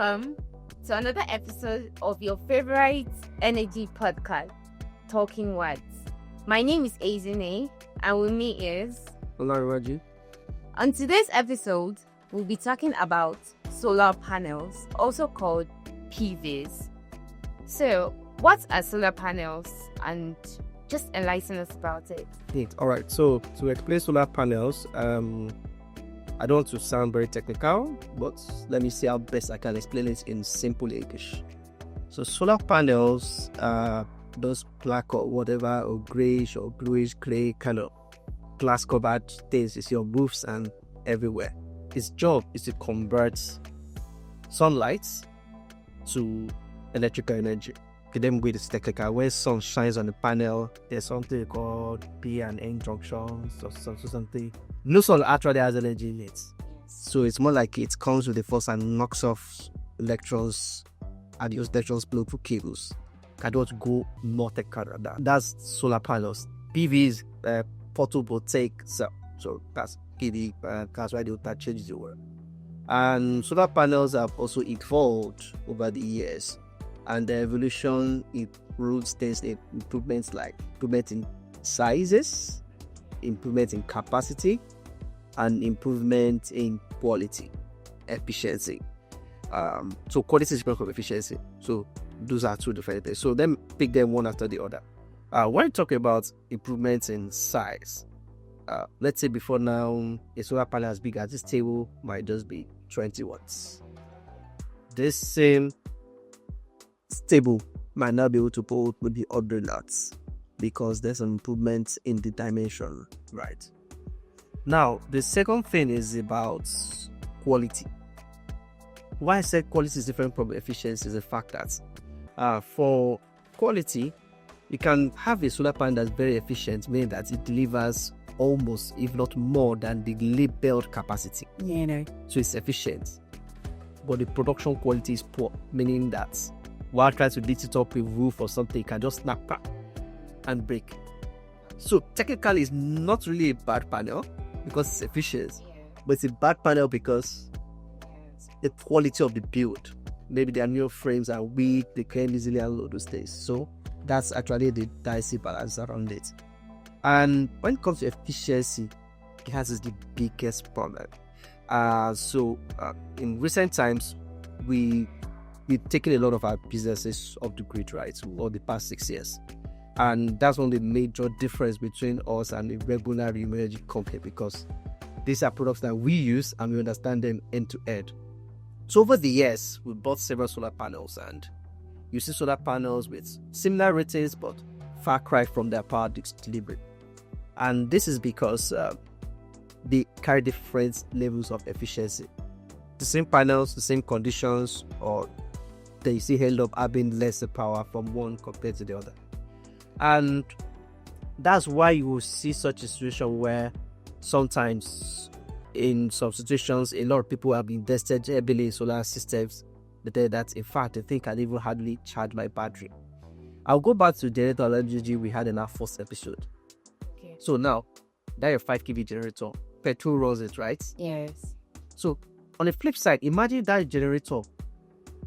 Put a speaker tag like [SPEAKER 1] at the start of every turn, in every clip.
[SPEAKER 1] welcome to another episode of your favorite energy podcast, Talking Words. My name is Azine, and with me is
[SPEAKER 2] Olariwaju.
[SPEAKER 1] On today's episode, we'll be talking about solar panels, also called PVs. So, what are solar panels, and just enlighten us about it.
[SPEAKER 2] All right. So to explain solar panels, I don't want to sound very technical, but let me see how best I can explain it in simple English. So solar panels are those black or whatever, or grayish or bluish gray kind of glass covered things. It's your roofs and everywhere. Its job is to convert sunlight to electrical energy. Okay, then with this technical, when sun shines on the panel, there's something called P and N junctions or something. No sun actually has energy in it. So it's more like it comes with the force and knocks off electrons, and those electrons blow through cables. I don't go more technical than that. That's solar panels. PV is photovoltaic cell. So that's PV, that's why that changes the word. And solar panels have also evolved over the years. And the evolution includes things, improvements like improvement in sizes, improvement in capacity, and improvement in quality, efficiency. So quality is different from efficiency. So those are two different things. So then pick them one after the other. When talking about improvements in size, let's say before now, a solar panel as big as this table might just be 20 watts. This same table might not be able to hold maybe 100 watts because there's an improvement in the dimension, right? Now, the second thing is about quality. Why I said quality is different from efficiency is the fact that for quality, you can have a solar panel that's very efficient, meaning that it delivers almost, if not more, than the labeled capacity. So it's efficient, but the production quality is poor, meaning that while trying to lift it up a roof or something, it can just snap and break. So technically, it's not really a bad panel because it's efficient, but it's a bad panel because the quality of the build. Maybe their new frames are weak, they can't easily unload those things. So that's actually the dicey balance around it. And when it comes to efficiency, gas is the biggest problem. In recent times, we've taken a lot of our businesses off the grid, right, over the past 6 years. And that's one of the major difference between us and a regular energy company, because these are products that we use and we understand them end to end. So over the years, we bought several solar panels, and you see solar panels with similar ratings but far cry from their power delivery. And this is because they carry different levels of efficiency. The same panels, the same conditions, or they still end up having lesser power from one compared to the other. And that's why you will see such a situation where sometimes in some situations a lot of people have invested heavily in solar systems, but that in fact I think I even hardly charge my battery. I'll go back to generator energy we had in our first episode.
[SPEAKER 1] Okay.
[SPEAKER 2] So now that your 5 kV generator, petrol runs it, right?
[SPEAKER 1] Yes.
[SPEAKER 2] So on the flip side, imagine that generator.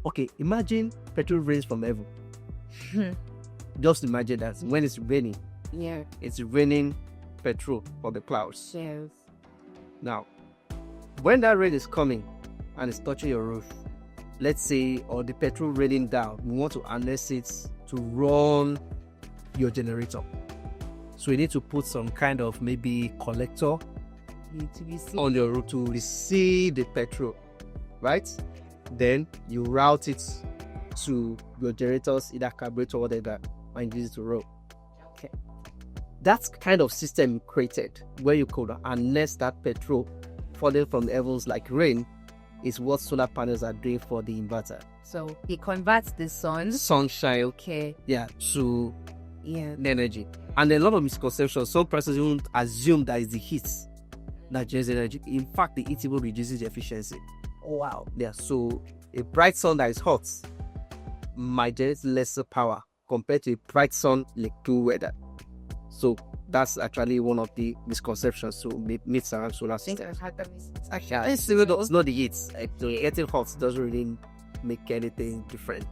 [SPEAKER 2] Okay, imagine petrol rains from heaven. Just imagine that when it's raining, it's raining petrol from the clouds.
[SPEAKER 1] Yes.
[SPEAKER 2] Now, when that rain is coming and it's touching your roof, let's say, or the petrol raining down, we want to harness it to run your generator. So you need to put some kind of maybe collector on your roof to receive the petrol, right? Then you route it to your generators, either carburetor or whatever, and use it to roll. Okay. That's kind of system you created where you could harness that petrol falling from the heavens like rain is what solar panels are doing for the inverter.
[SPEAKER 1] So it converts the
[SPEAKER 2] sunshine to energy. And a lot of misconceptions. Some persons won't assume that it's the heat that generates energy. In fact, the heat even reduces the efficiency.
[SPEAKER 1] Wow.
[SPEAKER 2] Yeah, so a bright sun that is hot might generate lesser power compared to a bright sun like cool weather. So that's actually one of the misconceptions to myths around solar systems. Actually, it's not the heat. Getting hot doesn't really make anything different.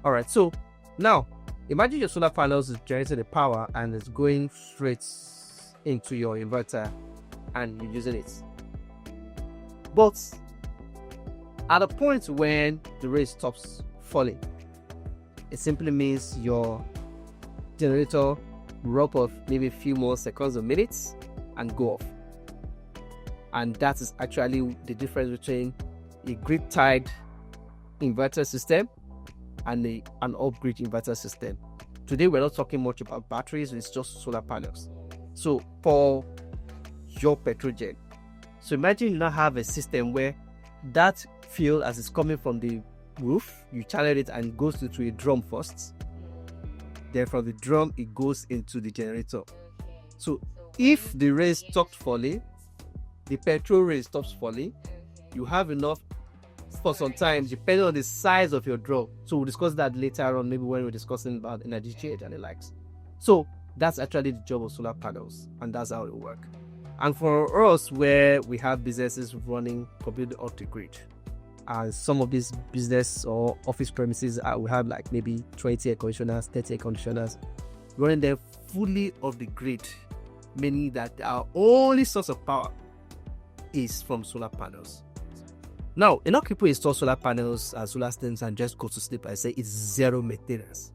[SPEAKER 2] All right, so now imagine your solar panels is generating the power and it's going straight into your inverter and you're using it. But at a point when the ray stops falling, it simply means your generator will rock off maybe a few more seconds or minutes and go off. And that is actually the difference between a grid-tied inverter system and an off-grid inverter system. Today we're not talking much about batteries, it's just solar panels. So for your petrogen, so imagine you now have a system where that fuel, as it's coming from the roof, you channel it and it goes into a drum first. Then from the drum it goes into the generator. So if the rays stopped falling, the petrol ray stops falling, you have enough for some time depending on the size of your drum. So we'll discuss that later on, maybe when we're discussing about energy change and the likes. So that's actually the job of solar panels, and that's how it works. And for us, where we have businesses running completely off the grid, and some of these business or office premises, we have like maybe 20 air conditioners, 30 air conditioners, running them fully off the grid, meaning that our only source of power is from solar panels. Now, enough people install solar panels and solar systems and just go to sleep and say it's zero maintenance.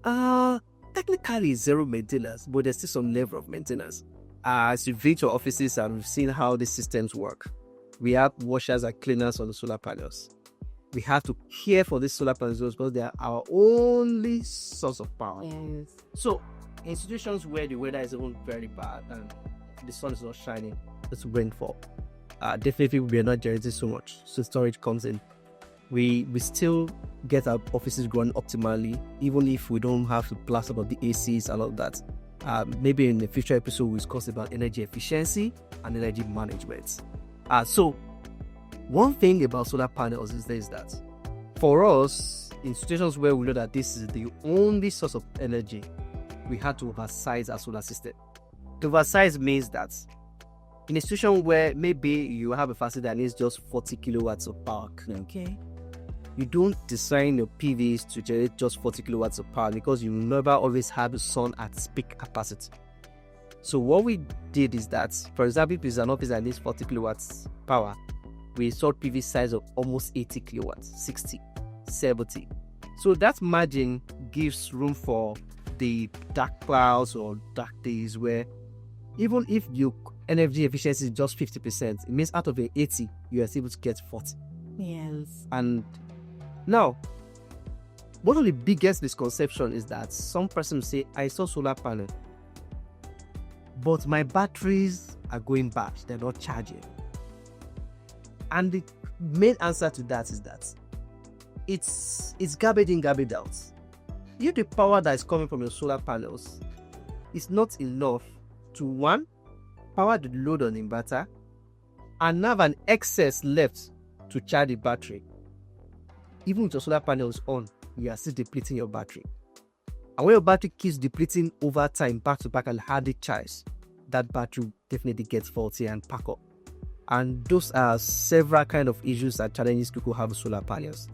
[SPEAKER 2] Technically it's zero maintenance, but there's still some level of maintenance. As you visit your offices and we've seen how these systems work, we have washers and cleaners on the solar panels. We have to care for these solar panels because they are our only source of power.
[SPEAKER 1] Yes.
[SPEAKER 2] So, in situations where the weather is even very bad and the sun is not shining, it's rainfall. Definitely we are not generating so much, so storage comes in. We still get our offices running optimally, even if we don't have to blast about the ACs and all that. Maybe in a future episode we'll discuss about energy efficiency and energy management. So one thing about solar panels is that for us, in situations where we know that this is the only source of energy, we had to oversize our solar system. To oversize means that in a situation where maybe you have a facility that needs just 40 kilowatts of power,
[SPEAKER 1] Okay.
[SPEAKER 2] you don't design your PVs to generate just 40 kilowatts of power because you never always have the sun at its peak capacity. So what we did is that, for example, if it's an office that needs 40 kilowatts power, we installed PV size of almost 80 kilowatts, 60, 70. So that margin gives room for the dark clouds or dark days where even if your energy efficiency is just 50%, it means out of the 80, you are able to get 40.
[SPEAKER 1] Yes.
[SPEAKER 2] And now, one of the biggest misconceptions is that some persons say, I saw solar panel, but my batteries are going bad, they're not charging. And the main answer to that is that it's garbage in, garbage out. If the power that is coming from your solar panels is not enough to, one, power the load on the inverter and have an excess left to charge the battery, even with your solar panels on, you are still depleting your battery. And when your battery keeps depleting over time, back to back and hardly charge, that battery definitely gets faulty and pack up. And those are several kind of issues and challenges people have with solar panels.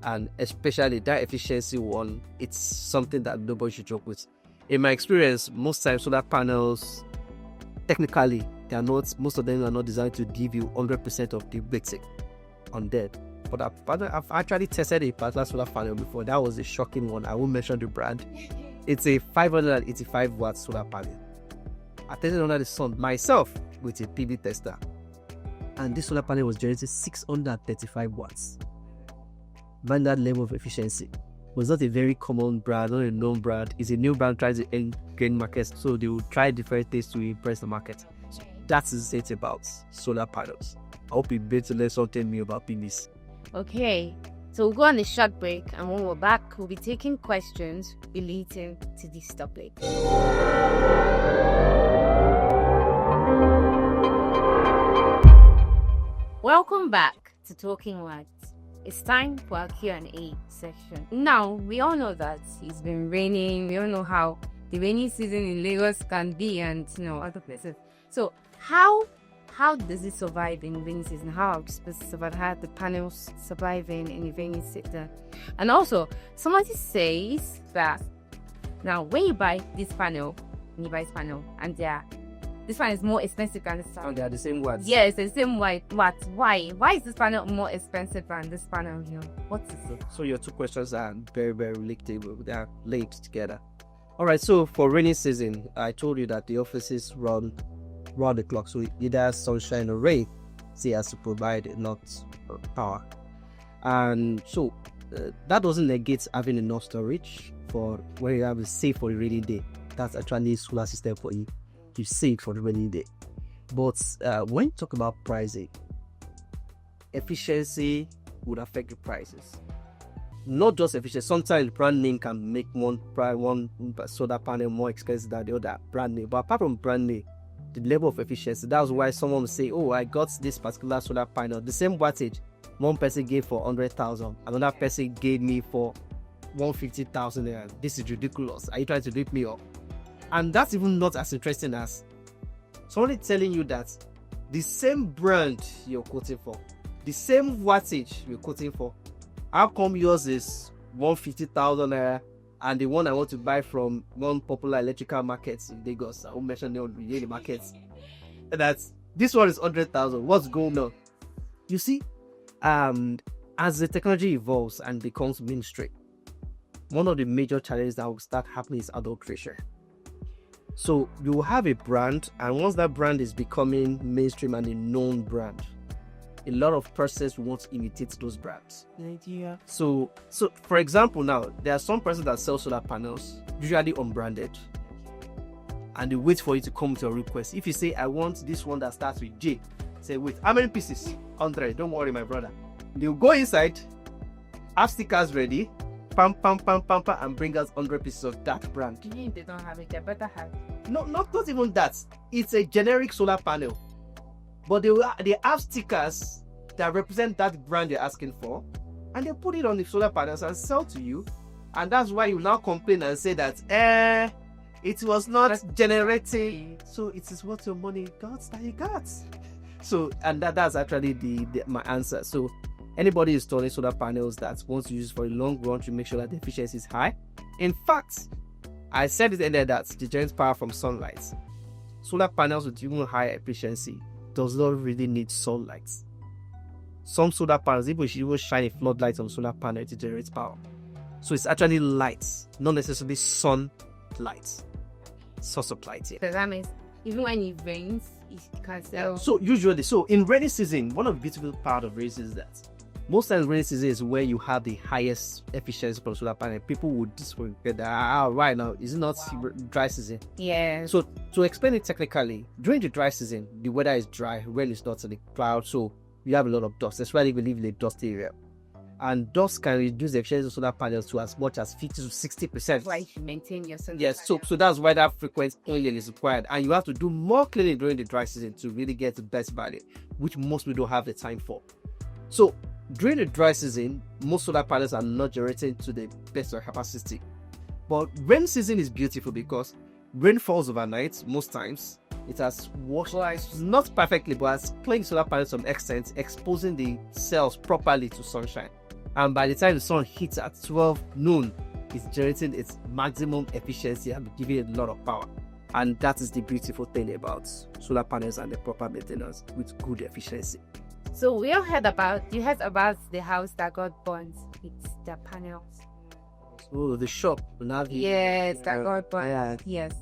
[SPEAKER 2] And especially that efficiency one, it's something that nobody should joke with. In my experience, most times solar panels, technically, most of them are not designed to give you 100% of the rating on that. But I've actually tested a particular solar panel before. That was a shocking one. I won't mention the brand. It's a 585 watt solar panel. I tested under the sun myself with a PV tester, and this solar panel was generating 635 watts. Man, that level of efficiency was not a very common brand, not a known brand. It's a new brand trying to gain markets, so they will try different things to impress the market. So that is it about solar panels. I hope you'll be able to learn something new about PVs.
[SPEAKER 1] Okay, so we'll go on a short break, and when we're back, we'll be taking questions relating to this topic. Welcome back to Talking Words. It's time for our Q&A section. Now, we all know that it's been raining. We all know how the rainy season in Lagos can be, and other places. So, how how does it survive in rainy season? How are supposed to survive? How are the panels surviving in a rainy season? And also, somebody says that now when you buy this panel, and this one is more expensive than this one.
[SPEAKER 2] And they are the same words.
[SPEAKER 1] Yeah, it's the same white. What? Why? Why is this panel more expensive than this panel here? What is it?
[SPEAKER 2] So your two questions are very, very relatable. They are linked together. All right. So for rainy season, I told you that the offices run round the clock. So either sunshine or rain, they has to provide enough power. And so that doesn't negate having enough storage for when you have a save for a rainy day. That's actually a solar system for you. You save for the rainy day. But when you talk about pricing, efficiency would affect the prices. Not just efficiency. Sometimes brand name can make one solar panel more expensive than the other brand name. But apart from brand name, the level of efficiency, that's why someone will say, oh, I got this particular solar panel. The same wattage, one person gave for 100,000, another person gave me for 150,000. This is ridiculous. Are you trying to rip me off? And that's even not as interesting as somebody telling you that the same brand you're quoting for, the same wattage you're quoting for, how come yours is 150,000 naira and the one I want to buy from one popular electrical market in Lagos, I won't mention the markets, that this one is 100,000. What's going on? You see, as the technology evolves and becomes mainstream, one of the major challenges that will start happening is adulteration. So you will have a brand, and once that brand is becoming mainstream and a known brand, a lot of persons want to imitate those brands.
[SPEAKER 1] Nigeria.
[SPEAKER 2] So for example, now there are some persons that sell solar panels, usually unbranded, and they wait for you to come with your request. If you say, I want this one that starts with J, say, wait, how many pieces? 100. Don't worry, my brother. They'll go inside, have stickers ready, pam, and bring us 100 pieces of that brand.
[SPEAKER 1] You mean they don't have it? They better have it.
[SPEAKER 2] No, not even that. It's a generic solar panel, but they have stickers that represent that brand you're asking for, and they put it on the solar panels and sell to you. And that's why you now complain and say that it was not generating, so it is what your money got that you got. So, and that's actually my answer. So anybody installing solar panels that wants to use it for a long run to make sure that the efficiency is high. In fact, I said it earlier that the generates power from sunlight. Solar panels with even higher efficiency does not really need sunlight. Some solar panels, even if you shine a floodlight on solar panel, it generates power. So it's actually light, not necessarily sunlight. Source of light here.
[SPEAKER 1] So that means even when it rains, it can sell.
[SPEAKER 2] So usually, in rainy season, one of the beautiful part of rainy season is that most times rainy season is where you have the highest efficiency for solar panel. People would disagree that right now is it not dry season?
[SPEAKER 1] Yeah.
[SPEAKER 2] So to explain it technically, during the dry season, the weather is dry, rain is not in the cloud, so you have a lot of dust. That's why we live in a dusty area. And dust can reduce the efficiency of solar panels to as much as 50 to 60%.
[SPEAKER 1] That's why you maintain your solar
[SPEAKER 2] Yes,
[SPEAKER 1] panel.
[SPEAKER 2] so that's why that frequent cleaning is required, and you have to do more cleaning during the dry season to really get the best value, which most people don't have the time for. So during the dry season, most solar panels are not generating to the best of capacity. But rain season is beautiful because rain falls overnight most times. It has washed, not perfectly, but has cleaned solar panels to some extent, exposing the cells properly to sunshine. And by the time the sun hits at 12 noon, it's generating its maximum efficiency and giving it a lot of power. And that is the beautiful thing about solar panels and the proper maintenance with good efficiency.
[SPEAKER 1] So you heard about the house that got burnt with the panels.
[SPEAKER 2] So the shop,
[SPEAKER 1] Yes, that got burnt.
[SPEAKER 2] Yeah.
[SPEAKER 1] Yes.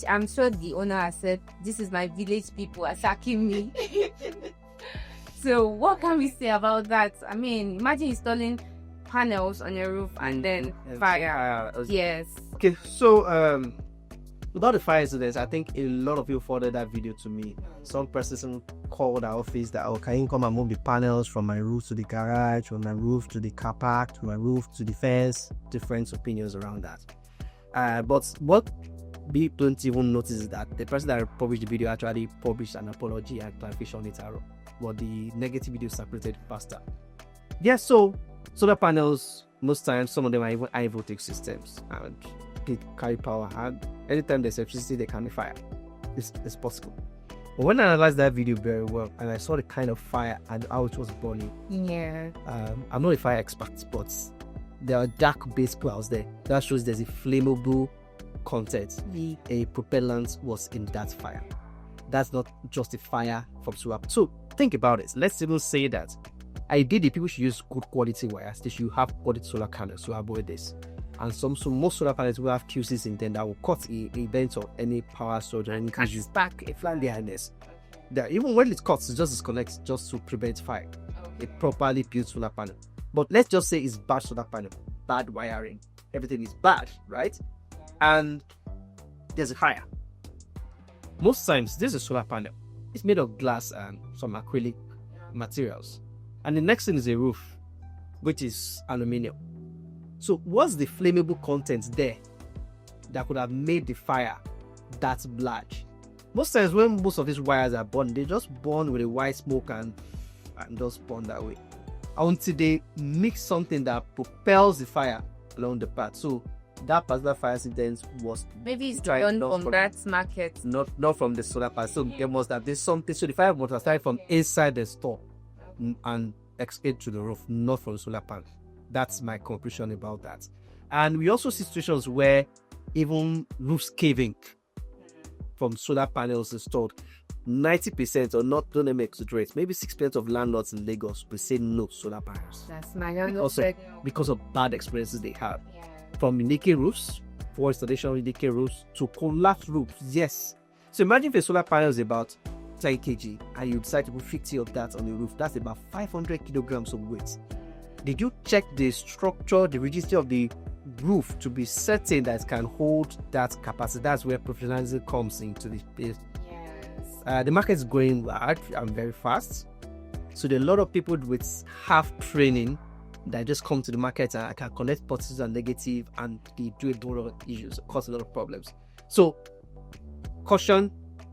[SPEAKER 1] I'm sure the owner has said, "This is my village people attacking me." So what can we say about that? I mean, imagine installing panels on your roof and then fire. Yes.
[SPEAKER 2] Okay, so about the fire incidents, I think a lot of you forwarded that video to me. Some person called our office that, can you come and move the panels from my roof to the garage, from my roof to the car park, from my roof to the fence? Different opinions around that. But what people don't even notice is that the person that published the video actually published an apology and clarification on it, but the negative video separated faster. Yeah, so solar panels, most times, some of them are even high voltage systems and they carry power, and anytime there's electricity, they can fire. It's possible. But when I analyzed that video very well and I saw the kind of fire and how it was burning,
[SPEAKER 1] Yeah.
[SPEAKER 2] I'm not a fire expert, but there are dark base clouds there. That shows there's a flammable content. A propellant was in that fire. That's not just a fire from solar. So think about it. Let's even say that ideally people should use good quality wires. They should have quality solar panels to avoid this. And most solar panels will have QCs in them that will cut a event or any power surge and
[SPEAKER 1] Catch
[SPEAKER 2] increase
[SPEAKER 1] spark.
[SPEAKER 2] a flame behind this. That even when it cuts, it just disconnects just to prevent fire. A properly built solar panel. But let's just say it's bad solar panel, bad wiring. Everything is bad, right? And there's a fire. Most times, this is a solar panel. It's made of glass and some acrylic materials. And the next thing is a roof, which is aluminium. So what's the flammable content there that could have made the fire that large? Most times when most of these wires are burned, they just burn with a white smoke and just burn that way. Until they mix something that propels the fire along the path. So that particular fire incident was
[SPEAKER 1] Maybe it's
[SPEAKER 2] Try
[SPEAKER 1] done
[SPEAKER 2] not
[SPEAKER 1] from
[SPEAKER 2] from-
[SPEAKER 1] that market.
[SPEAKER 2] not from the solar panel. So there must have been something. So the fire must have started from inside the store and escaped to the roof, not from the solar panel. That's my conclusion about that. And we also see situations where even roofs caving from solar panels installed. 90% or not, don't let me exaggerate, maybe 6% of landlords in Lagos will say no solar panels
[SPEAKER 1] That's my young
[SPEAKER 2] Also, because of bad experiences they have. From leaking roofs, for installation of leaking roofs, to collapsed roofs. Yes. So imagine if a solar panel is about 10 kg and you decide to put 50 of that on the roof. That's about 500 kilograms of weight. Did you check the structure, the rigidity of the roof to be certain that it can hold that capacity? That's where professionalism comes into the place.
[SPEAKER 1] Yes.
[SPEAKER 2] The market is growing large and very fast. So there are a lot of people with half training that just come to the market and can connect positives and negative, and they do a lot of issues, cause a lot of problems. So caution,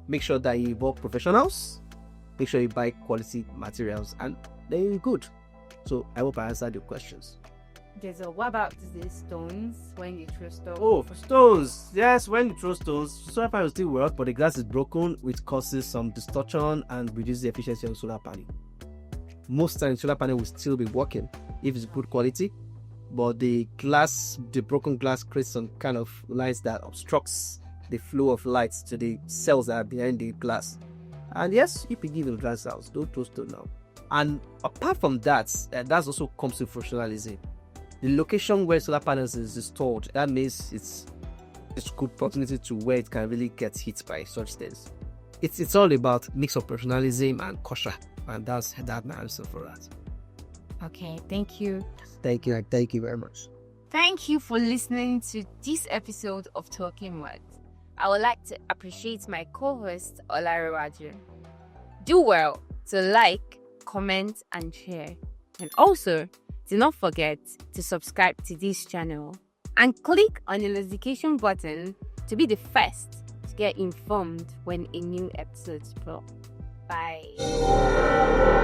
[SPEAKER 2] make sure that you involve professionals, make sure you buy quality materials, and then you're good. So I hope I answered your questions.
[SPEAKER 1] What about the stones when you throw stones?
[SPEAKER 2] Oh, stones. Yes, when you throw stones, solar panel will still work, but the glass is broken, which causes some distortion and reduces the efficiency of solar panel. Most times, solar panel will still be working if it's good quality, but the broken glass creates some kind of lines that obstructs the flow of light to the cells that are behind the glass. And yes, you can give the glass house. Don't throw stone now. And apart from that, that also comes to professionalism. The location where solar panels is installed, that means it's good proximity to where it can really get hit by such things. It's all about mix of professionalism and kosher, and that's my answer for that.
[SPEAKER 1] Okay, thank you.
[SPEAKER 2] Thank you very much.
[SPEAKER 1] Thank you for listening to this episode of Talking Words. I would like to appreciate my co-host Olarewaju. Do well to like, comment, and share. And also, do not forget to subscribe to this channel and click on the notification button to be the first to get informed when a new episode drops. Bye.